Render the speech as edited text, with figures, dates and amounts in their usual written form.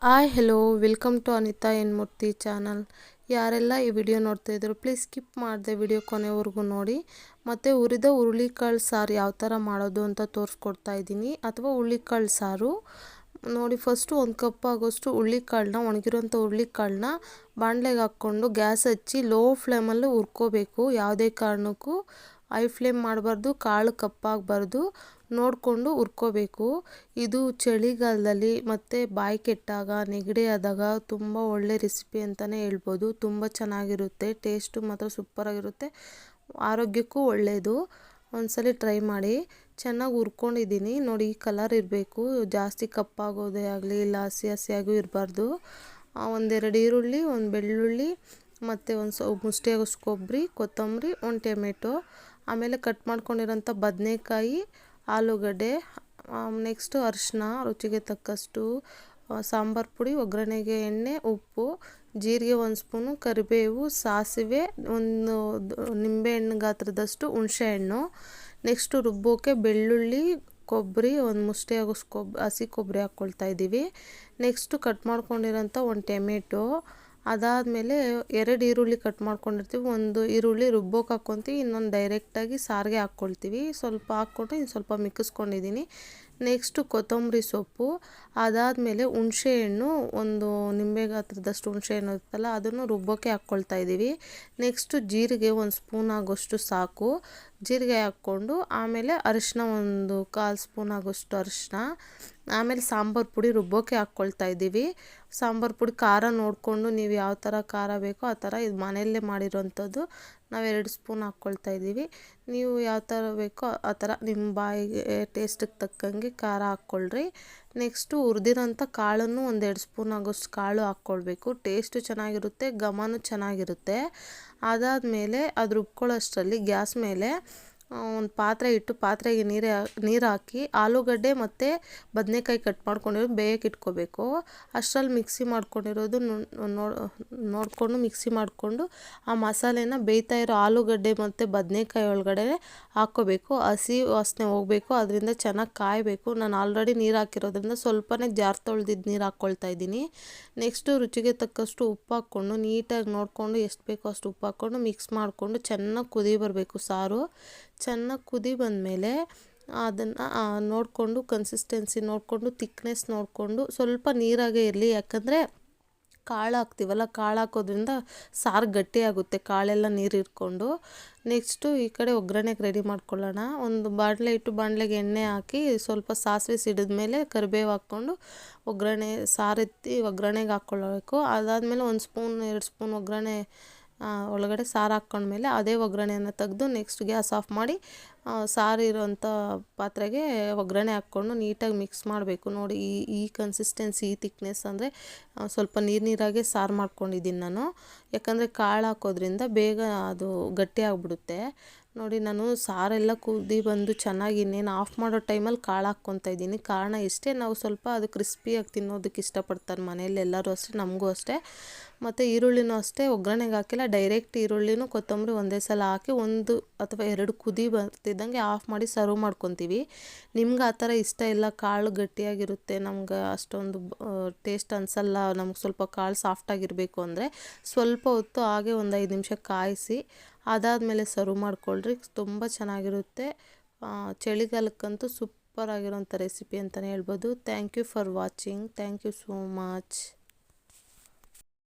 Hi hello welcome to Anita N Murthy channel. ಯಾರೆಲ್ಲ ಈ video ನೋಡ್ತಾ ಇದ್ರು ಪ್ಲೀಸ್ ಸ್ಕಿಪ್ ಮಾಡದೆ ವಿಡಿಯೋ ಕೊನೆವರೆಗೂ ನೋಡಿ. ಮತ್ತು ಹುರಿದ ಹುರುಳಿಕಾಳು ಸಾರು ಯಾವ ಥರ ಮಾಡೋದು ಅಂತ ತೋರಿಸ್ಕೊಡ್ತಾ ಇದ್ದೀನಿ, ಅಥವಾ ಹುರುಳಿಕಾಳು ಸಾರು ನೋಡಿ. ಫಸ್ಟು 1 ಕಪ್ ಆಗೋಷ್ಟು ಹುರುಳಿಕಾಳನ್ನ, ಒಣಗಿರೋಂಥ ಹುರುಳಿಕಾಳನ್ನ ಬಾಣಲೆಗೆ ಹಾಕ್ಕೊಂಡು ಗ್ಯಾಸ್ ಹಚ್ಚಿ ಲೋ ಫ್ಲೇಮಲ್ಲಿ ಹುರ್ಕೋಬೇಕು. ಯಾವುದೇ ಕಾರಣಕ್ಕೂ ಹೈ ಫ್ಲೇಮ್ ಮಾಡಬಾರ್ದು, ಕಾಳು ಕಪ್ಪಾಗಬಾರ್ದು, ನೋಡಿಕೊಂಡು ಹುರ್ಕೋಬೇಕು. ಇದು ಚಳಿಗಾಲದಲ್ಲಿ ಮತ್ತು ಬಾಯಿ ಕೆಟ್ಟಾಗ, ನೆಗಡಿ ಆದಾಗ ತುಂಬ ಒಳ್ಳೆ ರೆಸಿಪಿ ಅಂತಲೇ ಹೇಳ್ಬೋದು. ತುಂಬ ಚೆನ್ನಾಗಿರುತ್ತೆ, ಟೇಸ್ಟು ಮಾತ್ರ ಸೂಪರಾಗಿರುತ್ತೆ, ಆರೋಗ್ಯಕ್ಕೂ ಒಳ್ಳೆಯದು. ಒಂದ್ಸಲ ಟ್ರೈ ಮಾಡಿ. ಚೆನ್ನಾಗಿ ಹುರ್ಕೊಂಡಿದ್ದೀನಿ ನೋಡಿ. ಈ ಕಲರ್ ಇರಬೇಕು, ಜಾಸ್ತಿ ಕಪ್ಪಾಗೋದೇ ಆಗಲಿ ಇಲ್ಲ ಹಸಿ ಹಸಿಯಾಗೂ ಇರಬಾರ್ದು. 1-2 ಈರುಳ್ಳಿ, 1 ಬೆಳ್ಳುಳ್ಳಿ ಮತ್ತು ಒಂದು ಮುಷ್ಟಿಯಾಗೋಷ್ಟು ಕೊಬ್ಬರಿ, ಕೊತ್ತಂಬರಿ, 1 ಟೊಮೆಟೊ, ಆಮೇಲೆ ಕಟ್ ಮಾಡ್ಕೊಂಡಿರೋಂಥ ಬದನೆಕಾಯಿ, ಆಲೂಗಡ್ಡೆ, ನೆಕ್ಸ್ಟು ಅರಿಶಿನ ರುಚಿಗೆ ತಕ್ಕಷ್ಟು, ಸಾಂಬಾರು ಪುಡಿ, ಒಗ್ಗರಣೆಗೆ ಎಣ್ಣೆ, ಉಪ್ಪು, ಜೀರಿಗೆ 1 ಸ್ಪೂನು, ಕರಿಬೇವು, ಸಾಸಿವೆ, ಒಂದು ನಿಂಬೆಹಣ್ಣು ಗಾತ್ರದಷ್ಟು ಹುಣಸೆಹಣ್ಣು. ನೆಕ್ಸ್ಟು ರುಬ್ಬೋಕ್ಕೆ ಬೆಳ್ಳುಳ್ಳಿ, ಕೊಬ್ಬರಿ, ಒಂದು ಮುಷ್ಟಿಯಾಗೋಷ್ಟು ಹಸಿ ಕೊಬ್ಬರಿ ಹಾಕ್ಕೊಳ್ತಾ ಇದ್ದೀವಿ. ನೆಕ್ಸ್ಟು ಕಟ್ ಮಾಡ್ಕೊಂಡಿರೋಂಥ 1 ಟೊಮೆಟೊ, ಅದಾದಮೇಲೆ 2 ಈರುಳ್ಳಿ ಕಟ್ ಮಾಡ್ಕೊಂಡಿರ್ತೀವಿ. 1 ಈರುಳ್ಳಿ ರುಬ್ಬೋಕೆ ಹಾಕ್ಕೊತೀವಿ, ಇನ್ನೊಂದು ಡೈರೆಕ್ಟಾಗಿ ಸಾರಿಗೆ ಹಾಕ್ಕೊಳ್ತೀವಿ. ಸ್ವಲ್ಪ ಹಾಕ್ಕೊಂಡು ಇನ್ನು ಸ್ವಲ್ಪ ಮಿಕ್ಕಿಸ್ಕೊಂಡಿದ್ದೀನಿ. ನೆಕ್ಸ್ಟು ಕೊತ್ತಂಬರಿ ಸೊಪ್ಪು, ಅದಾದಮೇಲೆ ಹುಣಸೆಹಣ್ಣು, ಒಂದು ನಿಂಬೆ ಗಾತ್ರದಷ್ಟು ಹುಣಸೆಹಣ್ಣು ಇರುತ್ತಲ್ಲ ಅದನ್ನು ರುಬ್ಬೋಕ್ಕೆ ಹಾಕ್ಕೊಳ್ತಾ ಇದ್ದೀವಿ. ನೆಕ್ಸ್ಟು ಜೀರಿಗೆ 1 ಸ್ಪೂನ್ ಆಗೋಷ್ಟು ಸಾಕು, ಜೀರಿಗೆ ಹಾಕ್ಕೊಂಡು ಆಮೇಲೆ ಅರಿಶಿನ ಒಂದು 1/4 ಸ್ಪೂನ್ ಆಗೋಷ್ಟು ಅರಿಶಿನ, ಆಮೇಲೆ ಸಾಂಬಾರು ಪುಡಿ ರುಬ್ಬೋಕ್ಕೆ ಹಾಕ್ಕೊಳ್ತಾ ಇದ್ದೀವಿ. ಸಾಂಬಾರು ಪುಡಿ ಖಾರ ನೋಡಿಕೊಂಡು ನೀವು ಯಾವ ಥರ ಖಾರ ಬೇಕೋ ಆ ಥರ, ಇದು ಮನೆಯಲ್ಲೇ ಮಾಡಿರೋವಂಥದ್ದು, ನಾವು 2 ಸ್ಪೂನ್ ಹಾಕ್ಕೊಳ್ತಾ ಇದ್ದೀವಿ. ನೀವು ಯಾವ ಥರ ಬೇಕೋ ಆ ಥರ ನಿಮ್ಮ ಬಾಯಿಗೆ ಟೇಸ್ಟಿಗೆ ತಕ್ಕಂಗೆ ಖಾರ ಹಾಕ್ಕೊಳ್ರಿ. ನೆಕ್ಸ್ಟು ಹುರಿದಿರೋಂಥ ಕಾಳನ್ನು 1-2 ಸ್ಪೂನ್ ಆಗೋಷ್ಟು ಕಾಳು ಹಾಕ್ಕೊಳ್ಬೇಕು. ಟೇಸ್ಟು ಚೆನ್ನಾಗಿರುತ್ತೆ, ಘಮನೂ ಚೆನ್ನಾಗಿರುತ್ತೆ. ಅದಾದಮೇಲೆ ಅದು ರುಬ್ಕೊಳ್ಳೋಷ್ಟರಲ್ಲಿ ಗ್ಯಾಸ್ ಮೇಲೆ ಒಂದು ಪಾತ್ರೆ ಇಟ್ಟು, ಪಾತ್ರೆಗೆ ನೀರು ಹಾಕಿ ಆಲೂಗಡ್ಡೆ ಮತ್ತು ಬದನೆಕಾಯಿ ಕಟ್ ಮಾಡ್ಕೊಂಡಿರೋದು ಬೇಯಕ್ಕೆ ಇಟ್ಕೋಬೇಕು. ಅಷ್ಟರಲ್ಲಿ ಮಿಕ್ಸಿ ಮಾಡ್ಕೊಂಡಿರೋದು ನೋಡಿಕೊಂಡು ಮಿಕ್ಸಿ ಮಾಡಿಕೊಂಡು ಆ ಮಸಾಲೆನ ಬೇಯ್ತಾ ಇರೋ ಆಲೂಗಡ್ಡೆ ಮತ್ತು ಬದನೆಕಾಯಿ ಒಳಗಡೆ ಹಾಕ್ಕೋಬೇಕು. ಹಸಿ ವಾಸನೆ ಹೋಗಬೇಕು, ಅದರಿಂದ ಚೆನ್ನಾಗಿ ಕಾಯಬೇಕು. ನಾನು ಆಲ್ರೆಡಿ ನೀರು ಹಾಕಿರೋದ್ರಿಂದ ಸ್ವಲ್ಪನೇ ಜಾರ್ ತೊಳೆದಿದ್ದು ನೀರು ಹಾಕ್ಕೊಳ್ತಾ ಇದ್ದೀನಿ. ನೆಕ್ಸ್ಟು ರುಚಿಗೆ ತಕ್ಕಷ್ಟು ಉಪ್ಪು ಹಾಕ್ಕೊಂಡು ನೀಟಾಗಿ ನೋಡಿಕೊಂಡು ಎಷ್ಟು ಬೇಕೋ ಅಷ್ಟು ಉಪ್ಪು ಹಾಕ್ಕೊಂಡು ಮಿಕ್ಸ್ ಮಾಡಿಕೊಂಡು ಚೆನ್ನಾಗಿ ಕುದಿ ಬರಬೇಕು ಸಾರು. ಚೆನ್ನಾಗಿ ಕುದಿ ಬಂದಮೇಲೆ ಅದನ್ನು ನೋಡಿಕೊಂಡು ಕನ್ಸಿಸ್ಟೆನ್ಸಿ ನೋಡಿಕೊಂಡು ತಿಕ್ನೆಸ್ ನೋಡಿಕೊಂಡು ಸ್ವಲ್ಪ ನೀರಾಗೇ ಇರಲಿ, ಯಾಕಂದರೆ ಕಾಳು ಹಾಕ್ತೀವಲ್ಲ, ಕಾಳು ಹಾಕೋದ್ರಿಂದ ಸಾರು ಗಟ್ಟಿಯಾಗುತ್ತೆ, ಕಾಳೆಲ್ಲ ನೀರು ಇಟ್ಕೊಂಡು. ನೆಕ್ಸ್ಟು ಈ ಕಡೆ ಒಗ್ಗರಣೆಗೆ ರೆಡಿ ಮಾಡ್ಕೊಳ್ಳೋಣ. ಒಂದು ಬಾಣಲೆ ಇಟ್ಟು ಬಾಣಲೆಗೆ ಎಣ್ಣೆ ಹಾಕಿ ಸ್ವಲ್ಪ ಸಾಸಿವೆ ಸಿಡಿದ್ಮೇಲೆ ಕರಿಬೇವು ಹಾಕ್ಕೊಂಡು ಒಗ್ಗರಣೆ ಸಾರೆತ್ತಿ ಒಗ್ಗರಣೆಗೆ ಹಾಕ್ಕೊಳ್ಳಬೇಕು. ಅದಾದಮೇಲೆ 1 ಸ್ಪೂನ್ 2 ಸ್ಪೂನ್ ಒಗ್ಗರಣೆ ಒಳಗಡೆ ಸಾರು ಹಾಕ್ಕೊಂಡ್ಮೇಲೆ ಅದೇ ಒಗ್ಗರಣೆಯನ್ನು ತೆಗೆದು ನೆಕ್ಸ್ಟ್ ಗ್ಯಾಸ್ ಆಫ್ ಮಾಡಿ ಸಾರು ಇರೋಂಥ ಪಾತ್ರೆಗೆ ಒಗ್ಗರಣೆ ಹಾಕ್ಕೊಂಡು ನೀಟಾಗಿ ಮಿಕ್ಸ್ ಮಾಡಬೇಕು. ನೋಡಿ ಈ ಕನ್ಸಿಸ್ಟೆನ್ಸಿ, ಈ ತಿಕ್ನೆಸ್ ಅಂದರೆ ಸ್ವಲ್ಪ ನೀರಾಗೆ ಸಾರು ಮಾಡ್ಕೊಂಡಿದ್ದೀನಿ ನಾನು, ಯಾಕಂದರೆ ಕಾಳು ಹಾಕೋದ್ರಿಂದ ಬೇಗ ಅದು ಗಟ್ಟಿ ಆಗಿಬಿಡುತ್ತೆ. ನೋಡಿ ನಾನು ಸಾರೆಲ್ಲ ಕುದಿ ಬಂದು ಚೆನ್ನಾಗಿ ಇನ್ನೇನು ಆಫ್ ಮಾಡೋ ಟೈಮಲ್ಲಿ ಕಾಳು ಹಾಕ್ಕೊತಾ ಇದ್ದೀನಿ. ಕಾರಣ ಇಷ್ಟೇ, ನಾವು ಸ್ವಲ್ಪ ಅದು ಕ್ರಿಸ್ಪಿಯಾಗಿ ತಿನ್ನೋದಕ್ಕೆ ಇಷ್ಟಪಡ್ತಾರೆ ಮನೆಯಲ್ಲಿ ಎಲ್ಲರೂ ಅಷ್ಟೇ, ನಮಗೂ ಅಷ್ಟೇ. ಮತ್ತು ಈರುಳ್ಳಿನೂ ಅಷ್ಟೇ ಒಗ್ಗರಣೆಗೆ ಹಾಕಿಲ್ಲ, ಡೈರೆಕ್ಟ್ ಈರುಳ್ಳಿನೂ ಕೊತ್ತಂಬರಿ ಒಂದೇ ಸಲ ಹಾಕಿ 1 ಅಥವಾ 2 ಕುದಿ ಬರ್ತಿದ್ದಂಗೆ ಆಫ್ ಮಾಡಿ ಸರ್ವ್ ಮಾಡ್ಕೊತೀವಿ. ನಿಮ್ಗೆ ಆ ಥರ ಇಷ್ಟ ಇಲ್ಲ, ಕಾಳು ಗಟ್ಟಿಯಾಗಿರುತ್ತೆ, ನಮ್ಗೆ ಅಷ್ಟೊಂದು ಟೇಸ್ಟ್ ಅನಿಸಲ್ಲ, ನಮ್ಗೆ ಸ್ವಲ್ಪ ಕಾಳು ಸಾಫ್ಟಾಗಿರಬೇಕು ಅಂದರೆ ಸ್ವಲ್ಪ ಹೊತ್ತು ಹಾಗೆ ಒಂದು 5 ನಿಮಿಷ ಕಾಯಿಸಿ ಅದಾದಮೇಲೆ ಸರ್ವ್ ಮಾಡ್ಕೊಳ್ರಿ. ತುಂಬ ಚೆನ್ನಾಗಿರುತ್ತೆ. ಚಳಿಗಾಲಕ್ಕಂತೂ ಸೂಪರ್ ಆಗಿರೋಂಥ ರೆಸಿಪಿ ಅಂತಲೇ ಹೇಳ್ಬೋದು. Thank you for watching. Thank you so much.